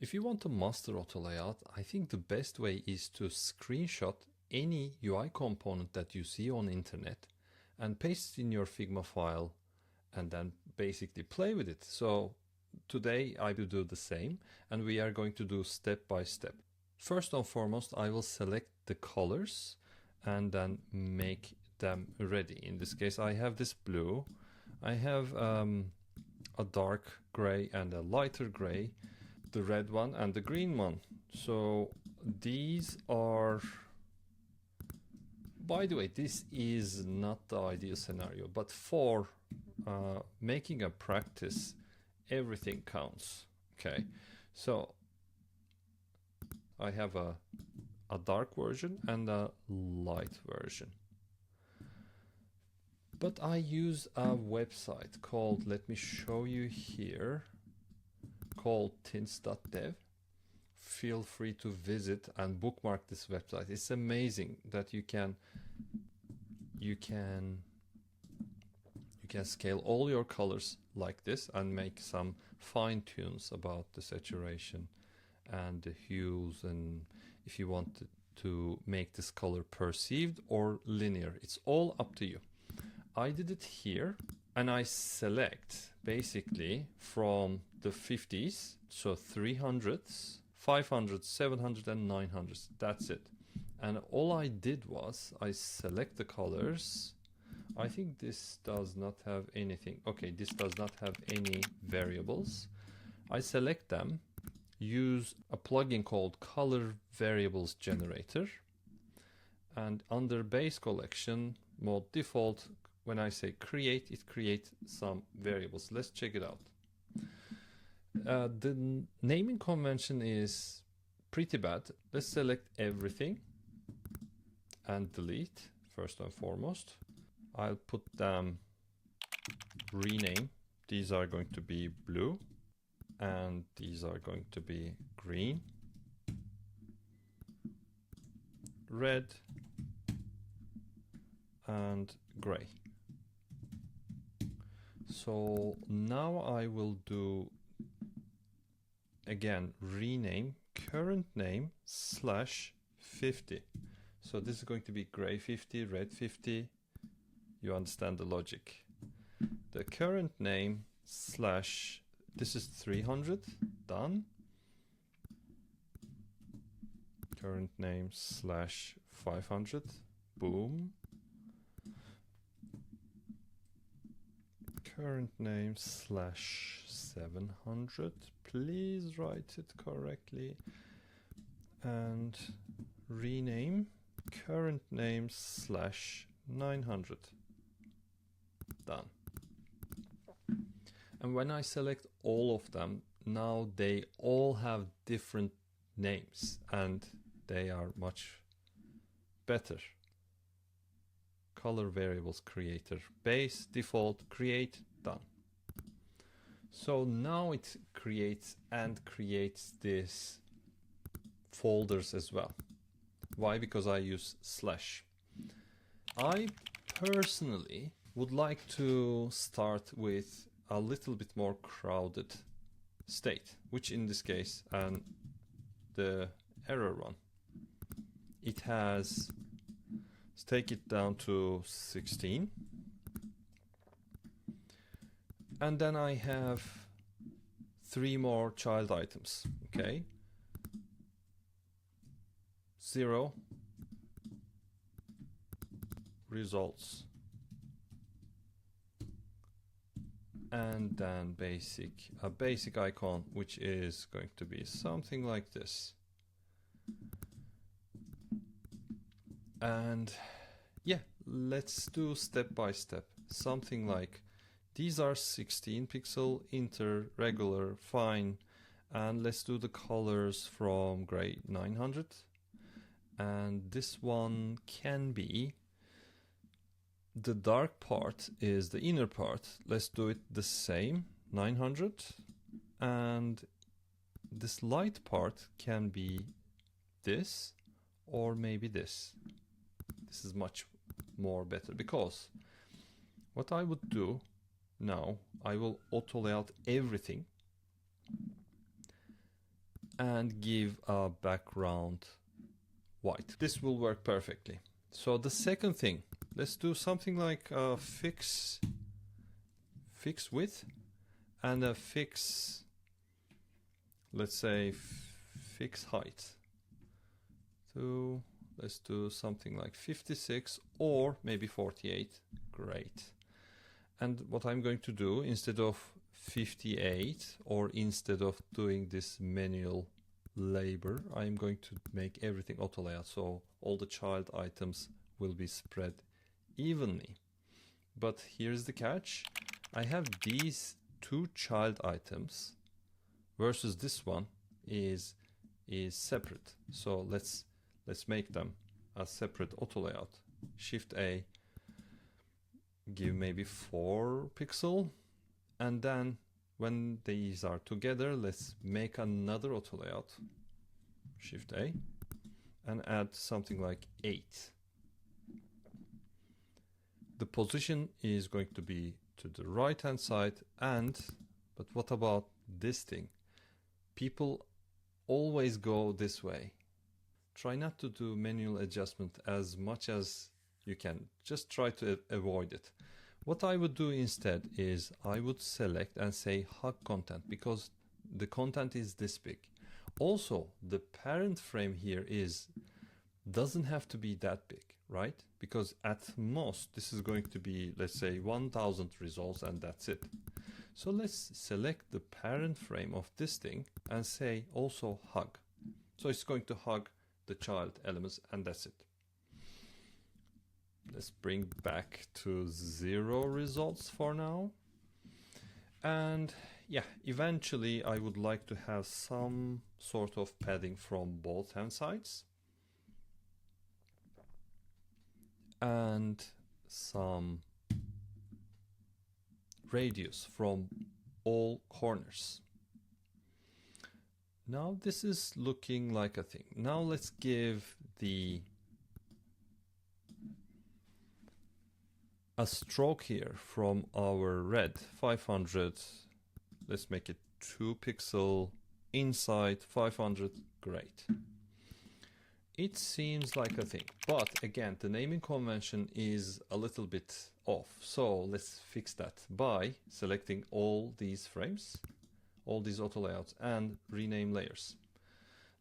If you want to master auto layout, I think the best way is to screenshot any UI component that you see on internet and paste it in your Figma file and then basically play with it. So today I will do the same, and we are going to do step by step. First and foremost, I will select the colors and then make them ready. In this case, I have this blue, I have a dark gray and a lighter gray, the red one and the green one. So these are, by the way, this is not the ideal scenario, but for making a practice, everything counts. Okay, so I have a dark version and a light version. But I use a website called, let me show you here, called Tints.dev. Feel free to visit and bookmark this website. It's amazing that you can scale all your colors like this and make some fine tunes about the saturation and the hues, and if you want to make this color perceived or linear, it's all up to you. I did it here, and I select basically from the 50s, so 300s, 500s, 700s, and 900s. That's it. And all I did was I select the colors. I think this does not have anything. Okay, this does not have any variables. I select them, use a plugin called Color Variables Generator, and under base collection mode default, when I say create, it creates some variables. Let's check it out. The naming convention is pretty bad. Let's select everything and delete first and foremost. I'll put them rename. These are going to be blue and these are going to be green, red, and gray. So now I will do again rename current name /50. So this is going to be gray 50, red 50. You understand the logic. The current name / this is 300, done. Current name /500, boom. Current name /700, please write it correctly. And rename current name /900, done. And when I select all of them, now they all have different names and they are much better. Color variables creator, base, default, create, done. So now it creates this folders as well. Why? Because I use /. I personally would like to start with a little bit more crowded state, which in this case, and the error one, it has, let's take it down to 16. And then I have 3 more child items, okay? 0, results, and then a basic icon, which is going to be something like this. And yeah, let's do step by step. Something like these are 16 pixel, inter, regular, fine, and let's do the colors from gray 900. And this one can be, the dark part is the inner part. Let's do it the same, 900. And this light part can be this, or maybe this. This is much more better, because what I would do now, I will auto layout everything. and give a background white. This will work perfectly. So the second thing, let's do something like a fix width and a fix, let's say fix height. So let's do something like 56 or maybe 48. Great. And what I'm going to do, instead of 58 or instead of doing this manual labor, I'm going to make everything auto layout, so all the child items will be spread evenly. But here's the catch. I have these two child items versus this one is separate. So let's make them a separate auto layout. Shift A, give maybe 4 pixel, and then when these are together, let's make another auto layout. Shift A and add something like 8. The position is going to be to the right hand side, but what about this thing? People always go this way. Try not to do manual adjustment as much as you can. Just try to avoid it. What I would do instead is I would select and say hug content, because the content is this big. Also, the parent frame here doesn't have to be that big, right? Because at most this is going to be, let's say, 1000 results and that's it. So let's select the parent frame of this thing and say also hug. So it's going to hug the child elements and that's it. Let's bring back to 0 results for now. And yeah, eventually I would like to have some sort of padding from both hand sides and some radius from all corners. Now this is looking like a thing. Now let's give a stroke here from our red 500. Let's make it 2 pixel inside 500. Great. It seems like a thing, but again, the naming convention is a little bit off. So let's fix that by selecting all these frames, all these auto layouts, and rename layers.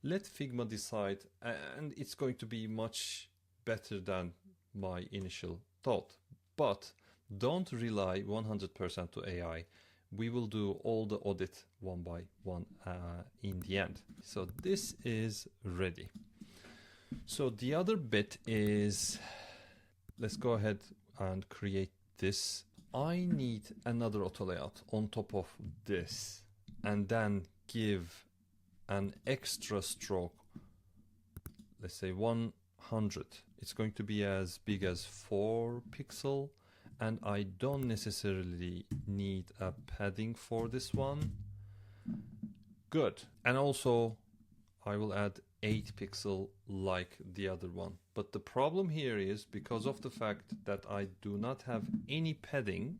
Let Figma decide, and it's going to be much better than my initial thought. But don't rely 100% to AI. We will do all the audit one by one in the end. So this is ready. So the other bit is, let's go ahead and create this. I need another auto layout on top of this and then give an extra stroke, let's say 100. It's going to be as big as 4 pixel, and I don't necessarily need a padding for this one. Good. And also I will add 8 pixel like the other one. But the problem here is, because of the fact that I do not have any padding,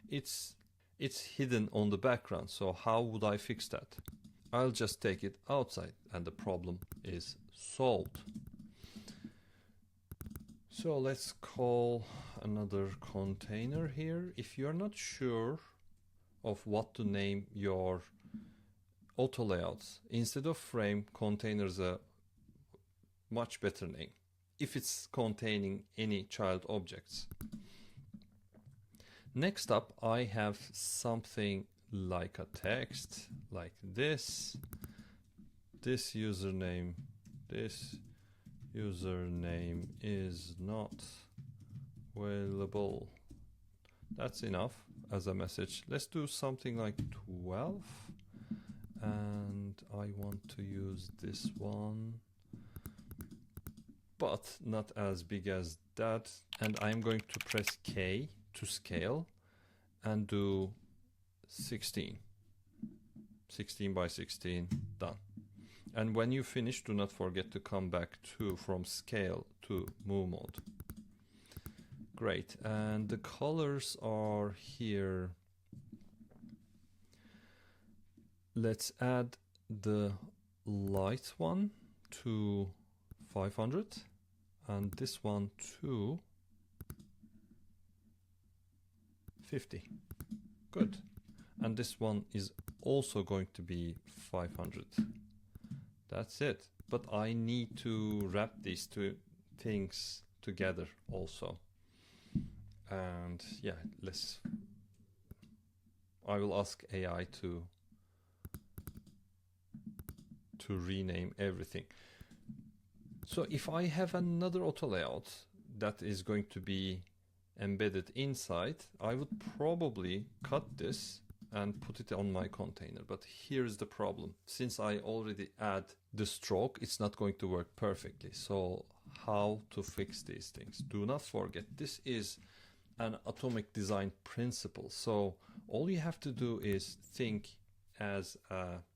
it's hidden on the background. So how would I fix that? I'll just take it outside and the problem is solved. So let's call another container here. If you're not sure of what to name your auto layouts, instead of frame, container is a much better name if it's containing any child objects. Next up, I have something like a text like this. This username is not available. That's enough as a message. Let's do something like 12. And I want to use this one, but not as big as that. And I'm going to press K to scale and do 16 by 16, done. And when you finish, do not forget to come back from scale to move mode. Great. And the colors are here. Let's add the light one to 500 and this one to 50. Good. And this one is also going to be 500. That's it. But I need to wrap these two things together also. And yeah, I will ask AI to rename everything. So if I have another auto layout that is going to be embedded inside, I would probably cut this and put it on my container. But here's the problem. Since I already add the stroke, it's not going to work perfectly. So how to fix these things? Do not forget, this is an atomic design principle. So all you have to do is think as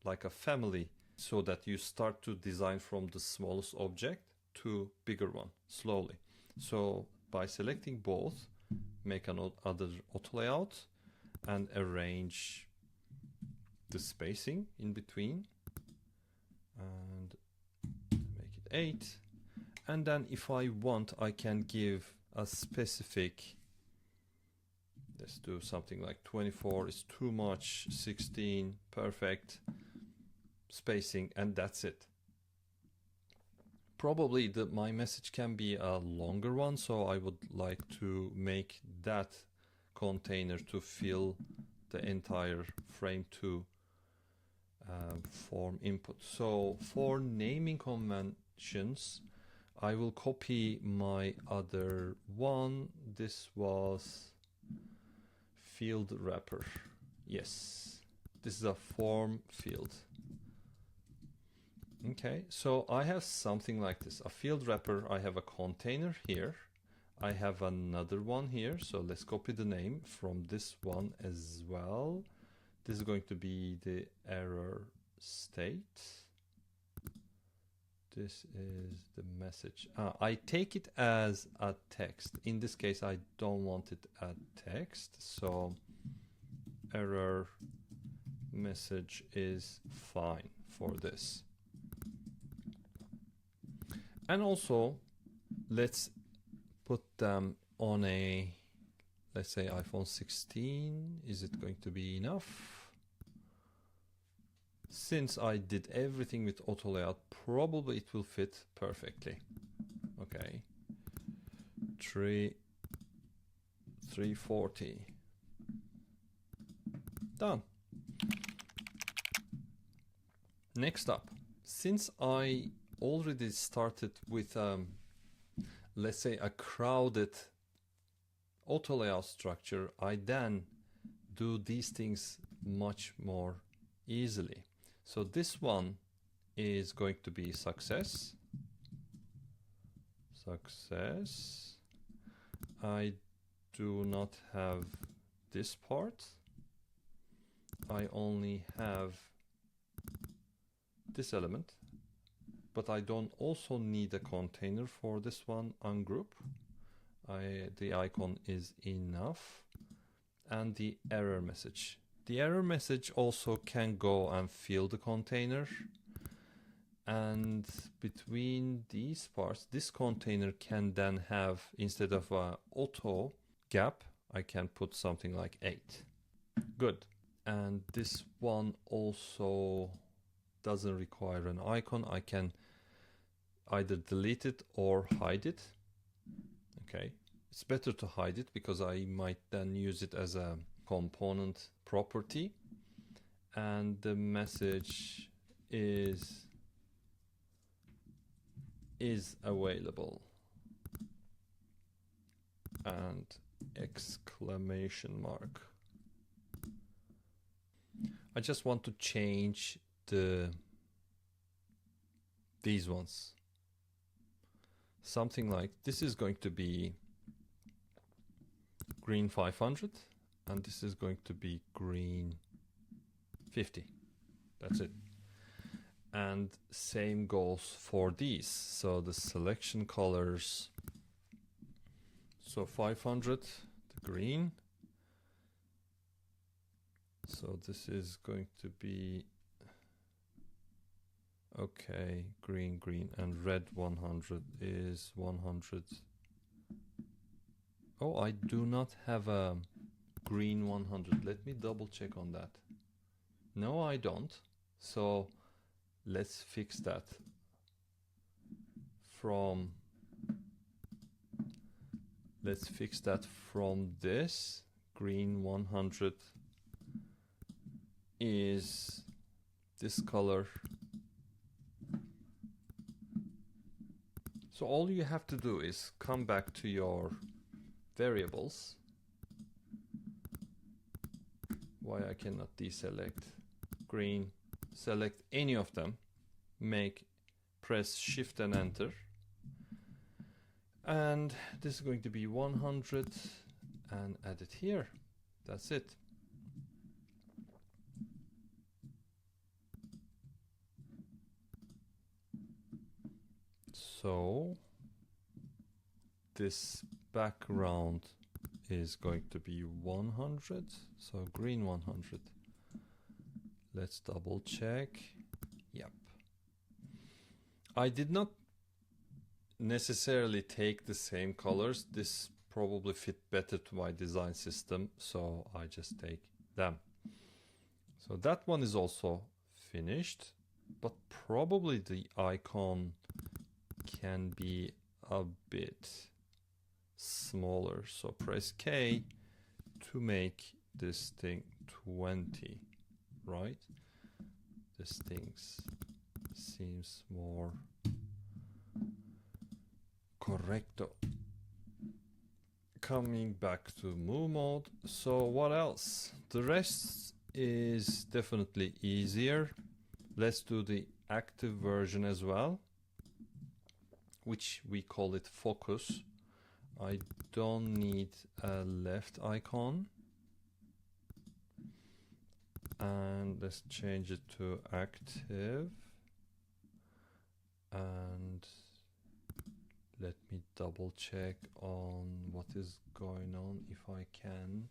like a family, so that you start to design from the smallest object to bigger one slowly. So by selecting both, make another auto layout and arrange the spacing in between and make it 8. And then if I want, I can give a specific, let's do something like 24 is too much, 16, perfect, spacing, and that's it. Probably my message can be a longer one, so I would like to make that container to fill the entire frame to form input. So for naming conventions, I will copy my other one. This was field wrapper. Yes, this is a form field. Okay, so I have something like this, a field wrapper. I have a container here. I have another one here. So let's copy the name from this one as well. This is going to be the error state. This is the message. I take it as a text. In this case, I don't want it as text. So error message is fine for this. And also, let's put them on a, let's say iPhone 16. Is it going to be enough? Since I did everything with auto layout, probably it will fit perfectly. Okay. 340. Done. Next up, since I already started with let's say a crowded auto layout structure, I then do these things much more easily. So this one is going to be success. I do not have this part. I only have this element. But I don't also need a container for this one, ungroup. The icon is enough. And the error message. The error message also can go and fill the container. And between these parts, this container can then have, instead of a auto gap, I can put something like 8. Good. And this one also doesn't require an icon. I can either delete it or hide it. Okay, it's better to hide it because I might then use it as a component property. And the message is available and exclamation mark. I just want to change these ones. Something like this is going to be green 500 and this is going to be green 50. That's it. And same goes for these. So the selection colors. So 500, the green. So this is going to be, Okay, green, green, and red 100 is 100. Oh, I do not have a green 100. Let me double check on that. No, I don't. So let's fix that. Let's fix that from this. Green 100 is this color. So all you have to do is come back to your variables. Why I cannot deselect green, select any of them, press shift and enter. And this is going to be 100 and add it here. That's it. So this background is going to be 100. So green 100. Let's double check. Yep. I did not necessarily take the same colors. This probably fit better to my design system, so I just take them. So that one is also finished, but probably the icon can be a bit smaller. So press K to make this thing 20, right? This thing seems more correcto. Coming back to move mode. So what else? The rest is definitely easier. Let's do the active version as well, which we call it focus. I don't need a left icon. And let's change it to active. And let me double check on what is going on if I can.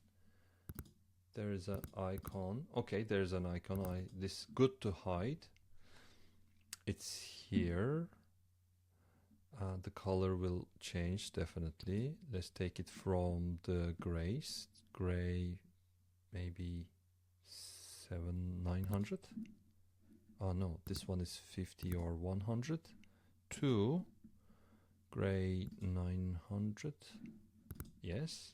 There is an icon. Okay, there's an icon. This is good to hide. It's here. The color will change definitely. Let's take it from the grays. Gray, maybe 900. Oh no, this one is 50 or 100. To gray 900. Yes.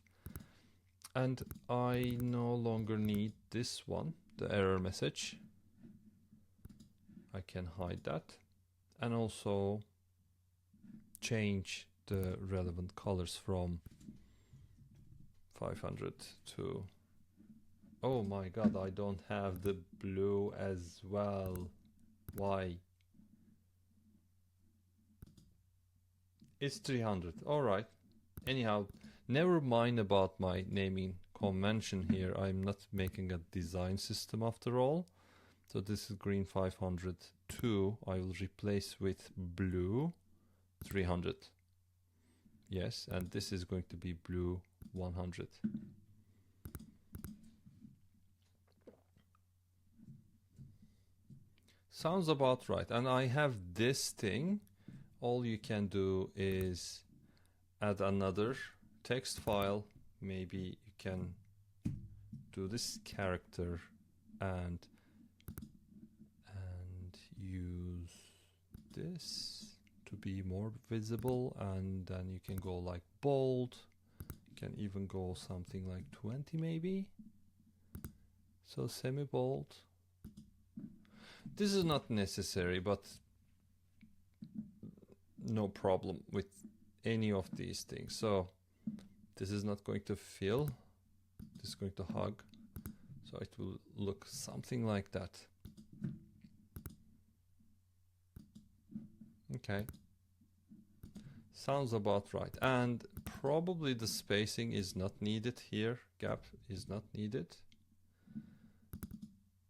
And I no longer need this one, the error message. I can hide that. And also change the relevant colors from 500 to... Oh my god, I don't have the blue as well. Why? It's 300. All right. Anyhow, never mind about my naming convention here. I'm not making a design system after all. So this is green 502. I will replace with blue 300. Yes, and this is going to be blue 100. Sounds about right. And I have this thing. All you can do is add another text file. Maybe you can do this character and use this to be more visible, and then you can go like bold. You can even go something like 20 maybe. So semi-bold. This is not necessary, but no problem with any of these things. So this is not going to fill. This is going to hug. So it will look something like that. Okay. Sounds about right. And probably the spacing is not needed here. Gap is not needed.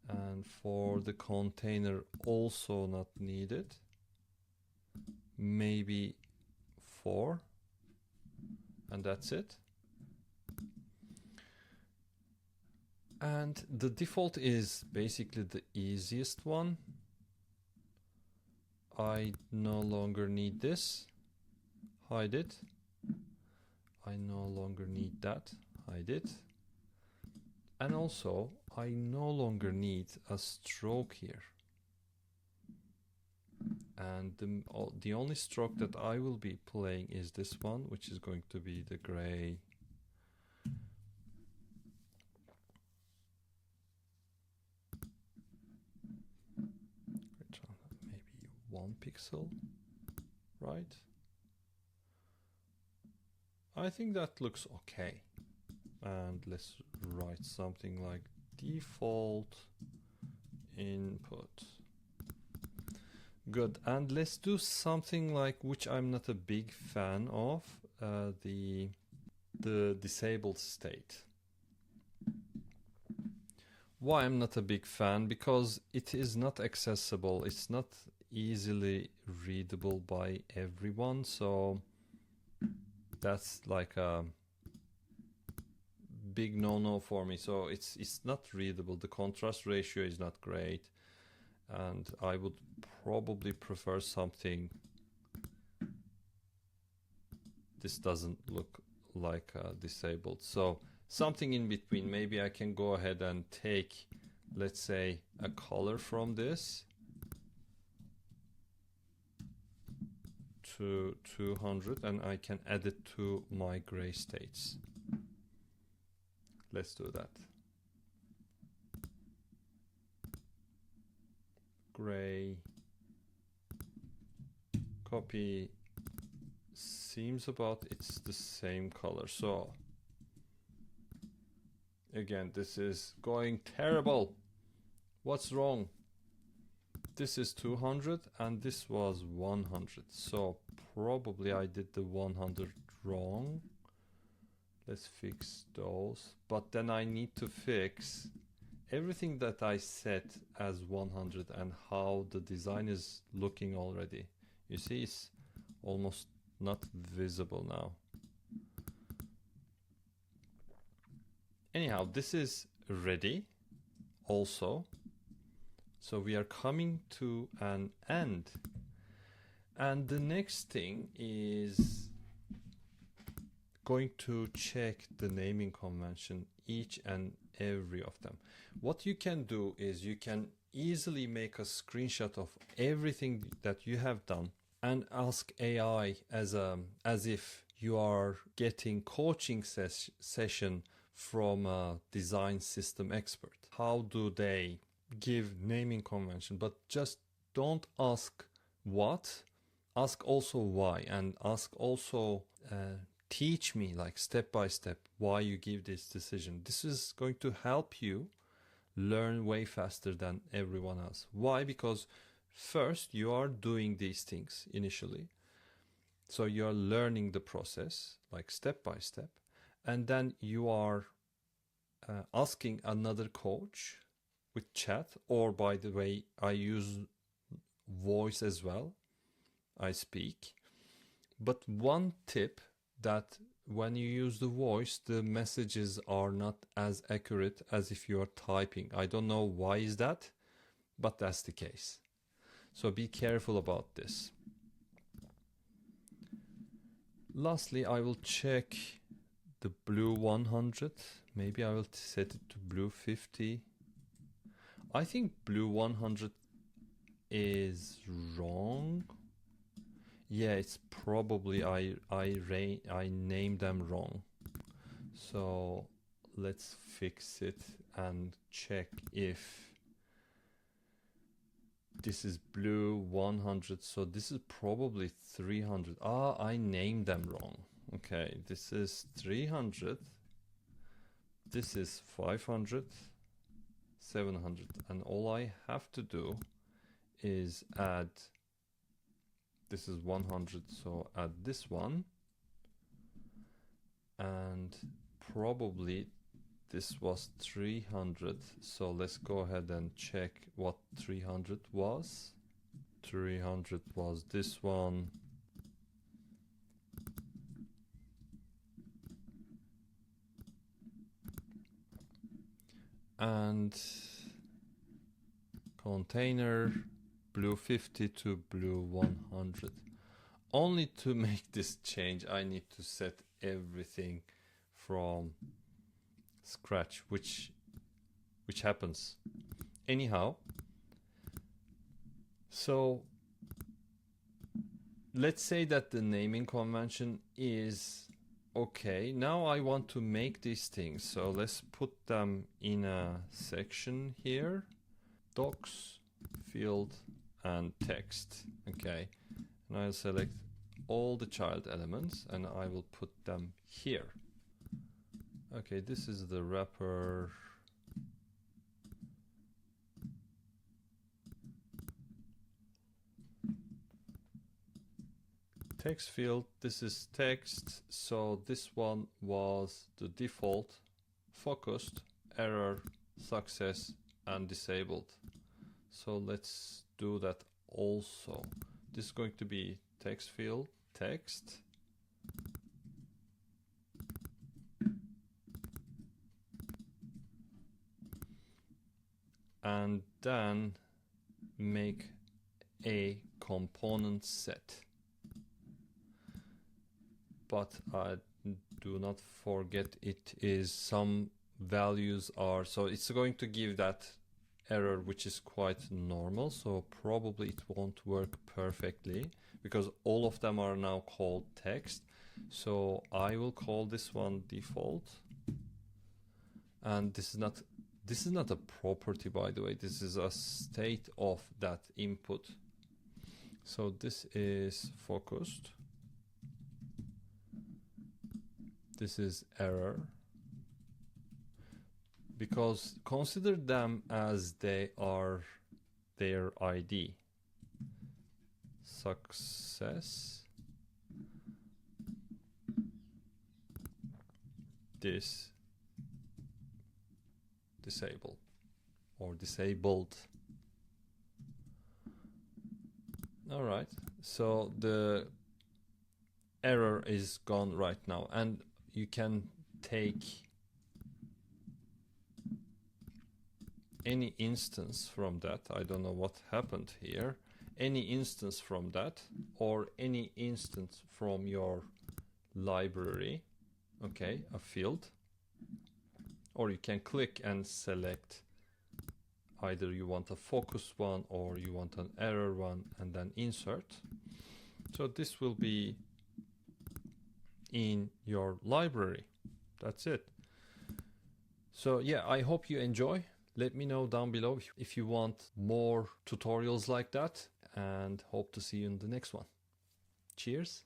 And for the container also not needed. Maybe 4. And that's it. And the default is basically the easiest one. I no longer need this, hide it. I no longer need that, hide it. And also, I no longer need a stroke here. And the only stroke that I will be playing is this one, which is going to be the gray. Maybe 1 pixel, right? I think that looks okay. And let's write something like default input. Good. And let's do something like, which I'm not a big fan of, the disabled state. Why I'm not a big fan? Because it is not accessible. It's not easily readable by everyone. So that's like a big no-no for me. So it's not readable. The contrast ratio is not great. And I would probably prefer something. This doesn't look like disabled. So something in between. Maybe I can go ahead and take, let's say, a color from this to 200, and I can add it to my gray states. Let's do that. Gray, copy, seems about it's the same color. So again, this is going terrible. What's wrong? This is 200 and this was 100. So probably I did the 100 wrong. Let's fix those. But then I need to fix everything that I set as 100 and how the design is looking already. You see, it's almost not visible now. Anyhow, this is ready also. So we are coming to an end. And the next thing is going to check the naming convention, each and every of them. What you can do is you can easily make a screenshot of everything that you have done and ask AI as if you are getting coaching session from a design system expert. How do they give naming convention? But just don't ask what, ask also why, and ask also teach me like step by step why you give this decision. This is going to help you learn way faster than everyone else. Why? Because first you are doing these things initially, so you're learning the process like step by step, and then you are asking another coach with chat, or by the way, I use voice as well. I speak. But one tip, that when you use the voice, the messages are not as accurate as if you are typing. I don't know why is that, but that's the case. So be careful about this. Lastly, I will check the blue 100. Maybe I will set it to blue 50. I think blue 100 is wrong. Yeah, it's probably I named them wrong. So let's fix it and check if this is blue 100. So this is probably 300. Ah, I named them wrong. Okay, this is 300. This is 500, 700. And all I have to do is add, this is 100, so add this one, and probably this was 300, so let's go ahead and check what 300 was. 300 was this one, and container blue 50 to blue 100. Only to make this change, I need to set everything from scratch, which happens anyhow. So let's say that the naming convention is okay. Now I want to make these things, so let's put them in a section here: docs, field, and text. Okay, and I'll select all the child elements and I will put them here. Okay, this is the wrapper. Text field, this is text, so this one was the default, focused, error, success, and disabled. So let's do that also. This is going to be text field, text, and then make a component set. But do not forget it is some values are, so it's going to give that error, which is quite normal, so probably it won't work perfectly because all of them are now called text. So I will call this one default, and this is not a property, by the way, this is a state of that input. So this is focused, this is error, because consider them as they are their ID. Success, this disable or disabled. All right, so the error is gone right now, and you can take any instance from that. I don't know what happened here. Any instance from that, or any instance from your library, okay, a field, or you can click and select either you want a focus one or you want an error one, and then insert. So this will be in your library. That's it. So yeah, I hope you enjoy. Let me know down below if you want more tutorials like that, and hope to see you in the next one. Cheers.